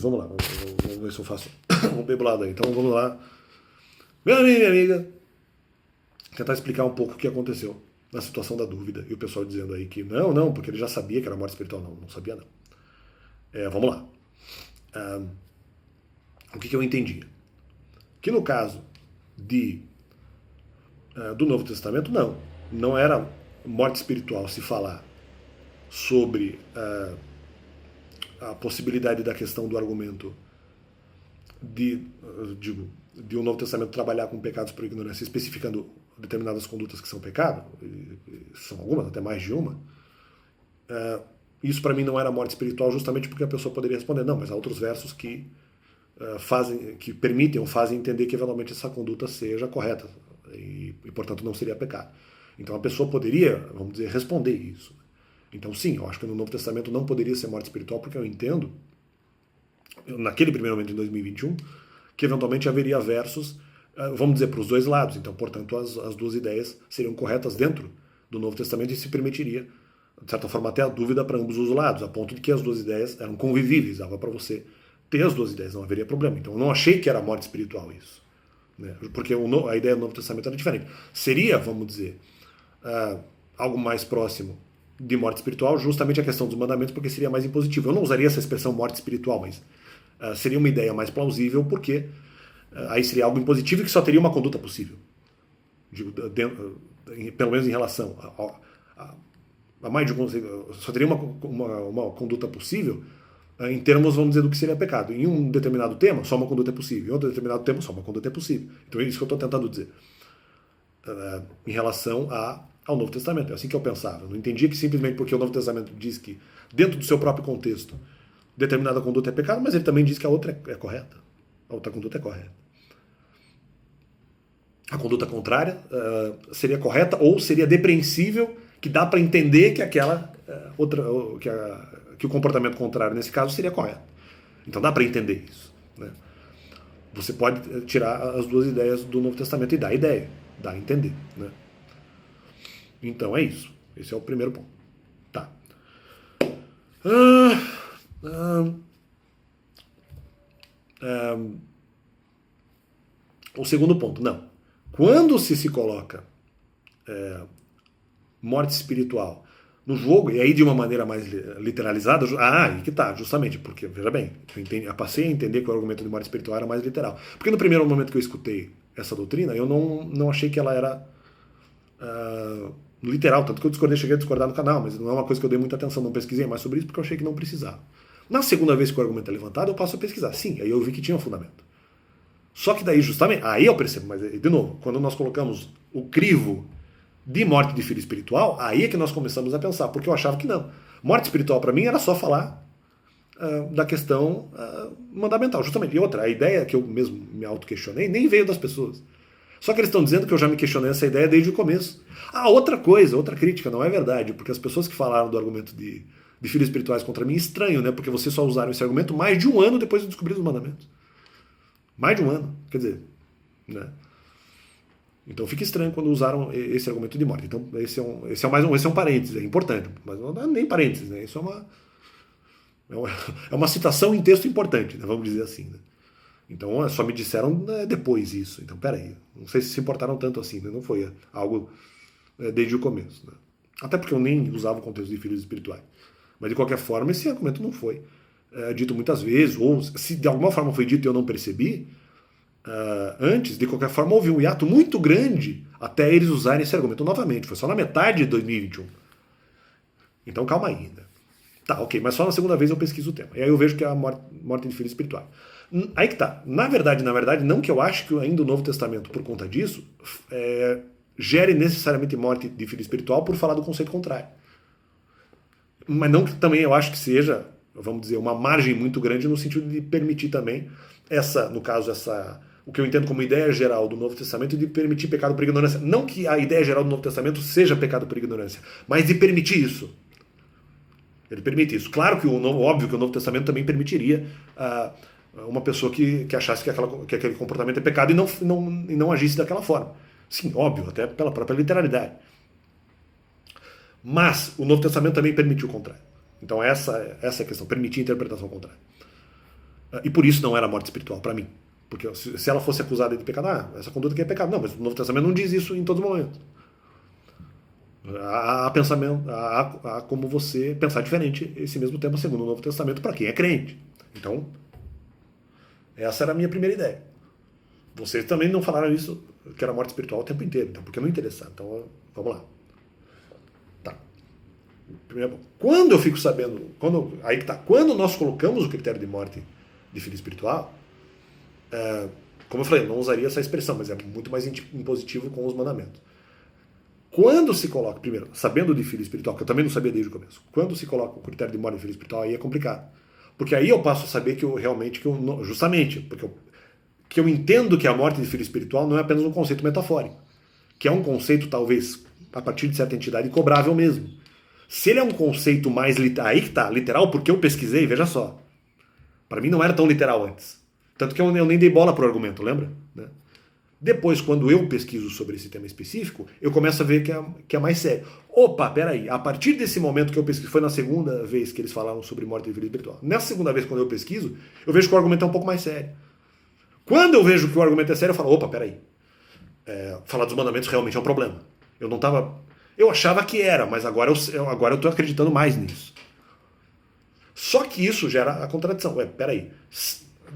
vamos lá, vamos ver se eu faço um bebelado aí. Então vamos lá. Meu amigo, minha amiga, tentar explicar um pouco o que aconteceu na situação da dúvida. E o pessoal dizendo aí que não, porque ele já sabia que era morte espiritual. Não sabia não. Vamos lá. O que eu entendi? Que no caso do Novo Testamento, não era morte espiritual se falar sobre a possibilidade da questão do argumento de o Novo Testamento trabalhar com pecados por ignorância, especificando determinadas condutas que são pecado, são algumas, até mais de uma. Isso para mim não era morte espiritual, justamente porque a pessoa poderia responder, não, mas há outros versos que que permitem ou fazem entender que eventualmente essa conduta seja correta e portanto não seria pecado. Então a pessoa poderia, vamos dizer, responder isso. Então sim, eu acho que no Novo Testamento não poderia ser morte espiritual, porque eu entendo, naquele primeiro momento em 2021, que eventualmente haveria versos, vamos dizer, para os dois lados. Então, portanto, as duas ideias seriam corretas dentro do Novo Testamento e se permitiria, de certa forma, até a dúvida para ambos os lados, a ponto de que as duas ideias eram convivíveis, dava para você ter as duas ideias, não haveria problema. Então eu não achei que era morte espiritual isso. Né? Porque a ideia do Novo Testamento era diferente. Seria, vamos dizer, algo mais próximo de morte espiritual, justamente a questão dos mandamentos, porque seria mais impositivo. Eu não usaria essa expressão morte espiritual, mas seria uma ideia mais plausível, porque aí seria algo impositivo e que só teria uma conduta possível. Pelo menos em relação a mais de um, só teria uma conduta possível em termos, vamos dizer, do que seria pecado. Em um determinado tema, só uma conduta é possível. Em outro determinado tema, só uma conduta é possível. Então é isso que eu estou tentando dizer. Em relação ao Novo Testamento. É assim que eu pensava. Eu não entendia que simplesmente porque o Novo Testamento diz que, dentro do seu próprio contexto, determinada conduta é pecado, mas ele também diz que a outra é correta. A outra conduta é correta. A conduta contrária seria correta ou seria depreensível, que dá para entender que aquela outra... que o comportamento contrário, nesse caso, seria correto. Então dá para entender isso. Né? Você pode tirar as duas ideias do Novo Testamento e dar a ideia, dá a entender. Né? Então é isso. Esse é o primeiro ponto. Tá. O segundo ponto, não. Quando se coloca morte espiritual no jogo, e aí de uma maneira mais literalizada, aí que tá, justamente, porque, veja bem, eu passei a entender que o argumento de morte espiritual era mais literal. Porque no primeiro momento que eu escutei essa doutrina, eu não achei que ela era literal, tanto que eu cheguei a discordar no canal, mas não é uma coisa que eu dei muita atenção, não pesquisei mais sobre isso, porque eu achei que não precisava. Na segunda vez que o argumento é levantado, eu passo a pesquisar. Sim, aí eu vi que tinha um fundamento. Só que daí, justamente, aí eu percebo, mas de novo, quando nós colocamos o crivo de morte de filho espiritual, aí é que nós começamos a pensar, porque eu achava que não. Morte espiritual para mim era só falar da questão mandamental, justamente. E outra, a ideia que eu mesmo me auto-questionei nem veio das pessoas. Só que eles estão dizendo que eu já me questionei essa ideia desde o começo. Outra coisa, outra crítica, não é verdade, porque as pessoas que falaram do argumento de filhos espirituais contra mim, estranho, né? Porque vocês só usaram esse argumento mais de um ano depois de descobrir os mandamentos. Mais de um ano, quer dizer, né? Então fica estranho quando usaram esse argumento de morte. Então esse é um parênteses, é importante, mas não é nem parênteses, né? Isso é uma citação em texto importante, né? Vamos dizer assim. Né? Então só me disseram depois isso. Então peraí, não sei se importaram tanto assim, né? Não foi algo desde o começo. Né? Até porque eu nem usava o contexto de filhos espirituais. Mas de qualquer forma esse argumento não foi dito muitas vezes, ou se de alguma forma foi dito e eu não percebi, antes, de qualquer forma, houve um hiato muito grande até eles usarem esse argumento novamente. Foi só na metade de 2021. Então calma aí. Né? Tá, ok, mas só na segunda vez eu pesquiso o tema. E aí eu vejo que é a morte de filho espiritual. Aí que tá. Na verdade, não que eu acho que ainda o Novo Testamento, por conta disso, gere necessariamente morte de filho espiritual por falar do conceito contrário. Mas não que também eu acho que seja, vamos dizer, uma margem muito grande no sentido de permitir também o que eu entendo como ideia geral do Novo Testamento de permitir pecado por ignorância. Não que a ideia geral do Novo Testamento seja pecado por ignorância, mas de permitir isso. Ele permite isso. Claro que óbvio que o Novo Testamento também permitiria uma pessoa que achasse que aquele comportamento é pecado e não agisse daquela forma. Sim, óbvio, até pela própria literalidade. Mas o Novo Testamento também permitiu o contrário. Então essa é a questão, permitir a interpretação contrária. E por isso não era morte espiritual para mim. Porque se ela fosse acusada de pecado, essa conduta aqui é pecado. Não, mas o Novo Testamento não diz isso em todos os momentos. Há pensamento, há como você pensar diferente esse mesmo tema segundo o Novo Testamento para quem é crente. Então, essa era a minha primeira ideia. Vocês também não falaram isso, que era morte espiritual o tempo inteiro, então porque não interessar. Então, vamos lá. Tá. Primeiro, quando eu fico sabendo, aí que tá, quando nós colocamos o critério de morte de filho espiritual, como eu falei, eu não usaria essa expressão, mas é muito mais impositivo com os mandamentos. Quando se coloca, primeiro, sabendo de filho espiritual, que eu também não sabia desde o começo, quando se coloca o critério de morte de filho espiritual, aí é complicado. Porque aí eu passo a saber que eu realmente, justamente, porque eu entendo que a morte de filho espiritual não é apenas um conceito metafórico, que é um conceito, talvez, a partir de certa entidade, cobrável mesmo. Se ele é um conceito mais aí que tá, literal, porque eu pesquisei, veja só. Para mim não era tão literal antes. Tanto que eu nem dei bola pro argumento, lembra? Né? Depois, quando eu pesquiso sobre esse tema específico, eu começo a ver que é mais sério. Opa, peraí, a partir desse momento que eu pesquiso, foi na segunda vez que eles falaram sobre morte e vida espiritual. Nessa segunda vez, quando eu pesquiso, eu vejo que o argumento é um pouco mais sério. Quando eu vejo que o argumento é sério, eu falo, opa, peraí, falar dos mandamentos realmente é um problema. Eu achava que era, mas agora eu tô acreditando mais nisso. Só que isso gera a contradição. Peraí,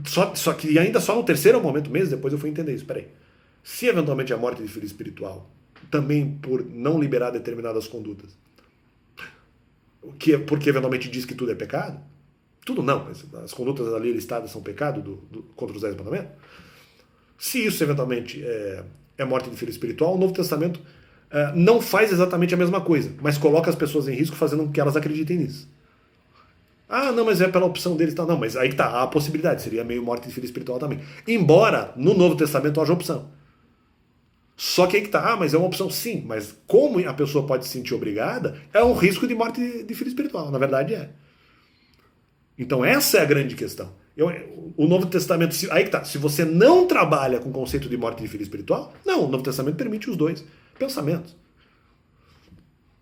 só que ainda só no terceiro momento, meses depois, eu fui entender isso. Peraí, se eventualmente a morte de filho espiritual, também por não liberar determinadas condutas, porque eventualmente diz que tudo é pecado, tudo não, mas as condutas ali listadas são pecado contra os 10 mandamentos, se isso eventualmente é morte de filho espiritual, o Novo Testamento não faz exatamente a mesma coisa, mas coloca as pessoas em risco fazendo com que elas acreditem nisso. Ah, não, mas é pela opção deles. Tá. Não, mas aí que tá, há a possibilidade, seria meio morte de filho espiritual também. Embora no Novo Testamento haja opção. Só que aí que tá, mas é uma opção sim, mas como a pessoa pode se sentir obrigada, é um risco de morte de filho espiritual, na verdade é. Então essa é a grande questão. O Novo Testamento, aí que tá, se você não trabalha com o conceito de morte de filho espiritual, não, o Novo Testamento permite os dois pensamentos.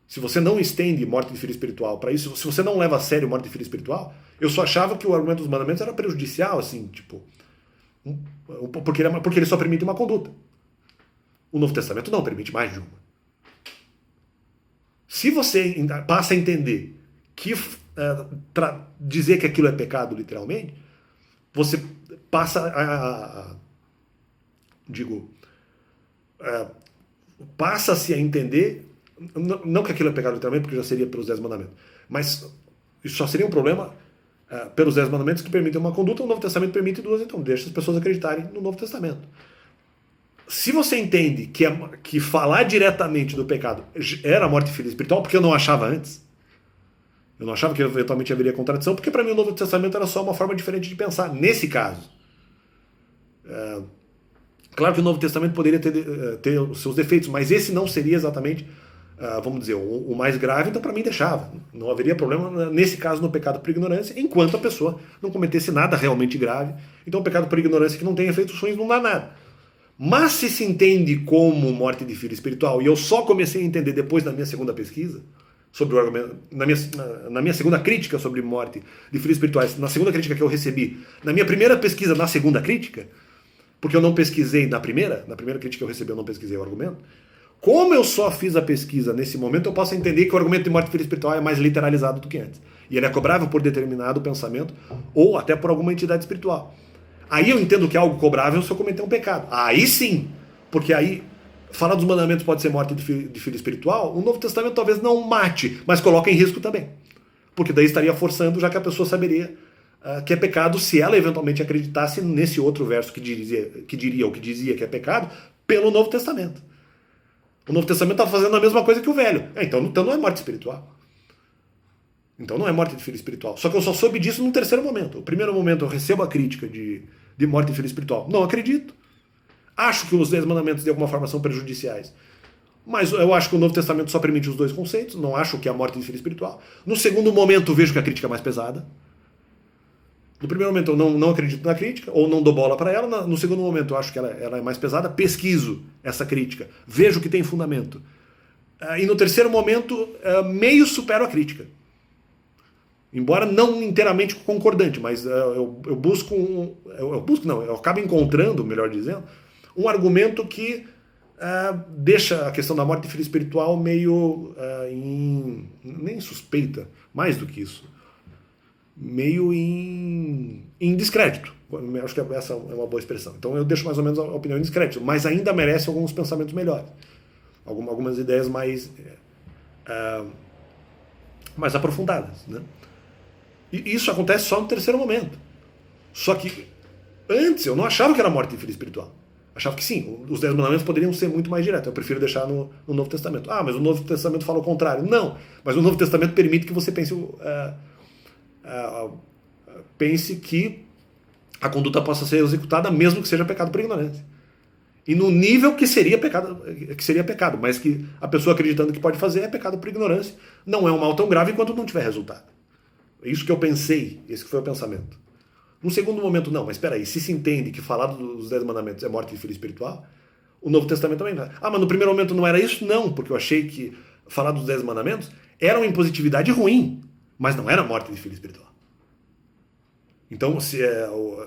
Se você não estende morte de filho espiritual para isso, se você não leva a sério morte de filho espiritual, eu só achava que o argumento dos mandamentos era prejudicial, assim, tipo, porque ele só permite uma conduta. O Novo Testamento não permite mais de uma. Se você passa a entender que dizer que aquilo é pecado, literalmente, você passa passa-se a entender. Não que aquilo é pecado literalmente, porque já seria pelos 10 mandamentos. Mas isso só seria um problema pelos 10 mandamentos que permitem uma conduta. O Novo Testamento permite duas, então deixa as pessoas acreditarem no Novo Testamento. Se você entende que falar diretamente do pecado era a morte de filho espiritual, porque eu não achava antes, eu não achava que eventualmente haveria contradição, porque para mim o Novo Testamento era só uma forma diferente de pensar, nesse caso. Claro que o Novo Testamento poderia ter os seus defeitos, mas esse não seria exatamente, vamos dizer, o mais grave, então para mim deixava. Não haveria problema, nesse caso, no pecado por ignorância, enquanto a pessoa não cometesse nada realmente grave. Então o pecado por ignorância que não tem efeitos ruins não dá nada. Mas se entende como morte de filho espiritual, e eu só comecei a entender depois da minha segunda pesquisa, sobre o argumento, na minha segunda crítica sobre morte de filhos espirituais, na segunda crítica que eu recebi, na minha primeira pesquisa na segunda crítica, porque eu não pesquisei na primeira crítica que eu recebi eu não pesquisei o argumento, como eu só fiz a pesquisa nesse momento, eu posso entender que o argumento de morte de filho espiritual é mais literalizado do que antes. E ele é cobrável por determinado pensamento, ou até por alguma entidade espiritual. Aí eu entendo que é algo cobrável se eu cometer um pecado. Aí sim, porque aí falar dos mandamentos pode ser morte de filho espiritual, o Novo Testamento talvez não mate, mas coloca em risco também. Porque daí estaria forçando, já que a pessoa saberia que é pecado se ela eventualmente acreditasse nesse outro verso que dizia que é pecado pelo Novo Testamento. O Novo Testamento está fazendo a mesma coisa que o Velho. Então não é morte espiritual. Então não é morte de filho espiritual. Só que eu só soube disso no terceiro momento. O primeiro momento eu recebo a crítica de morte de filho espiritual. Não acredito. Acho que os 10 mandamentos de alguma forma são prejudiciais. Mas eu acho que o Novo Testamento só permite os dois conceitos. Não acho que é a morte de filho espiritual. No segundo momento vejo que a crítica é mais pesada. No primeiro momento eu não acredito na crítica, ou não dou bola para ela. No segundo momento eu acho que ela é mais pesada. Pesquiso essa crítica. Vejo que tem fundamento. E no terceiro momento meio supero a crítica. Embora não inteiramente concordante, mas eu busco eu acabo encontrando, melhor dizendo, um argumento que deixa a questão da morte e vida espiritual meio nem suspeita, mais do que isso, meio em descrédito. Eu acho que essa é uma boa expressão. Então eu deixo mais ou menos a opinião em descrédito, mas ainda merece alguns pensamentos melhores, algumas ideias mais aprofundadas, né? E isso acontece só no terceiro momento. Só que antes eu não achava que era morte e vida espiritual. Achava que sim, os 10 mandamentos poderiam ser muito mais diretos. Eu prefiro deixar no Novo Testamento. Ah, mas o Novo Testamento fala o contrário. Não, mas o Novo Testamento permite que você pense que a conduta possa ser executada mesmo que seja pecado por ignorância. E no nível que seria pecado, mas que a pessoa acreditando que pode fazer é pecado por ignorância. Não é um mal tão grave enquanto não tiver resultado. É isso que eu pensei, esse foi o pensamento. Num segundo momento, não, mas espera aí, se entende que falar dos 10 mandamentos é morte e vida espiritual, o Novo Testamento também vai. Ah, mas no primeiro momento não era isso? Não, porque eu achei que falar dos 10 mandamentos era uma impositividade ruim, mas não era morte e vida espiritual. Então,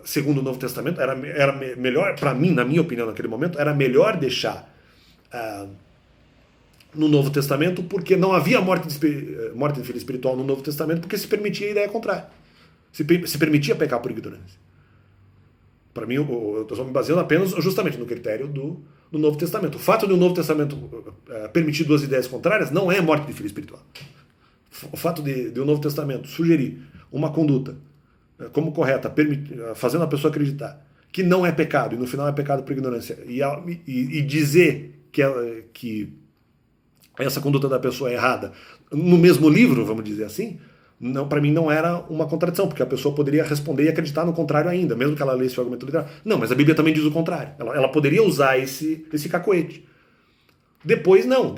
segundo o Novo Testamento, era melhor, para mim, na minha opinião, naquele momento, era melhor deixar no Novo Testamento, porque não havia morte de vida espiritual no Novo Testamento, porque se permitia a ideia contrária. Se permitia pecar por ignorância. Para mim, eu estou me baseando apenas justamente no critério do Novo Testamento. O fato de o Novo Testamento permitir duas ideias contrárias não é morte de vida espiritual. O fato de o Novo Testamento sugerir uma conduta como correta, fazendo a pessoa acreditar que não é pecado, e no final é pecado por ignorância, e dizer que essa conduta da pessoa é errada no mesmo livro, vamos dizer assim, para mim não era uma contradição, porque a pessoa poderia responder e acreditar no contrário ainda, mesmo que ela lesse o argumento literal. Não, mas a Bíblia também diz o contrário. Ela poderia usar esse cacoete. Depois, não.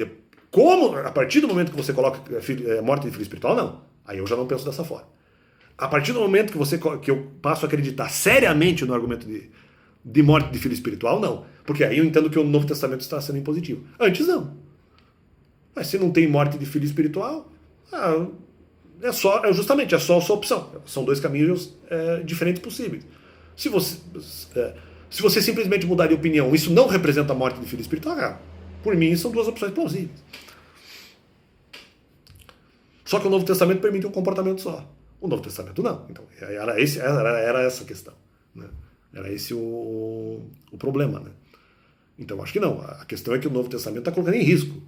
Como, a partir do momento que você coloca morte de vida espiritual, não. Aí eu já não penso dessa forma. A partir do momento que eu passo a acreditar seriamente no argumento de morte de vida espiritual, não. Porque aí eu entendo que o Novo Testamento está sendo impositivo. Antes, não. Mas se não tem morte de vida espiritual, é só a sua opção. São dois caminhos diferentes possíveis. Se você simplesmente mudar de opinião, isso não representa a morte de vida espiritual, por mim são duas opções plausíveis. Só que o Novo Testamento permite um comportamento só. O Novo Testamento não. Então, era essa a questão. Né? Era esse o problema. Né? Então, acho que não. A questão é que o Novo Testamento está colocando em risco.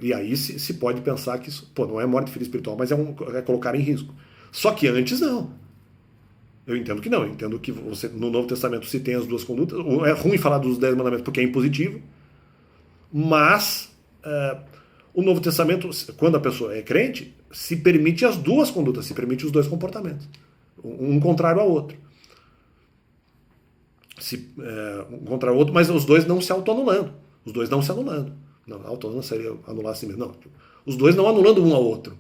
E aí se pode pensar que isso não é morte de vida espiritual, mas é colocar em risco. Só que antes não. Eu entendo que não. Eu entendo que no Novo Testamento se tem as duas condutas. É ruim falar dos 10 mandamentos porque é impositivo, mas o Novo Testamento, quando a pessoa é crente, se permite as duas condutas, se permite os dois comportamentos. Um contrário ao outro. Um contrário ao outro, mas os dois não se autoanulando. Os dois não se anulando. Não, autoanulando seria anular a si mesmo. Não, os dois não anulando um ao outro.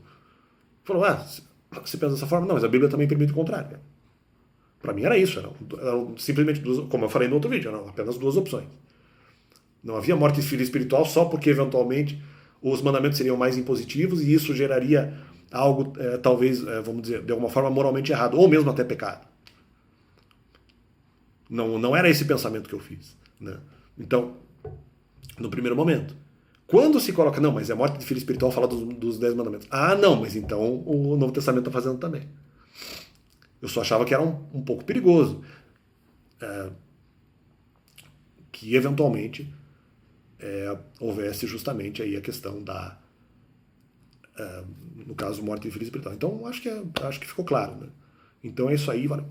Falou, você pensa dessa forma? Não, mas a Bíblia também permite o contrário. Para mim era isso. Eram simplesmente duas, como eu falei no outro vídeo, eram apenas duas opções. Não havia morte de vida espiritual só porque eventualmente os mandamentos seriam mais impositivos e isso geraria algo, talvez, vamos dizer, de alguma forma moralmente errado, ou mesmo até pecado. Não era esse pensamento que eu fiz. Né? Então, no primeiro momento, quando se coloca, não, mas é morte de vida espiritual falar dos 10 mandamentos. Ah, não, mas então o Novo Testamento está fazendo também. Eu só achava que era um pouco perigoso. Que eventualmente houvesse justamente aí a questão da, no caso, morte e vida espiritual. Então, acho que ficou claro. Né? Então é isso aí, valeu.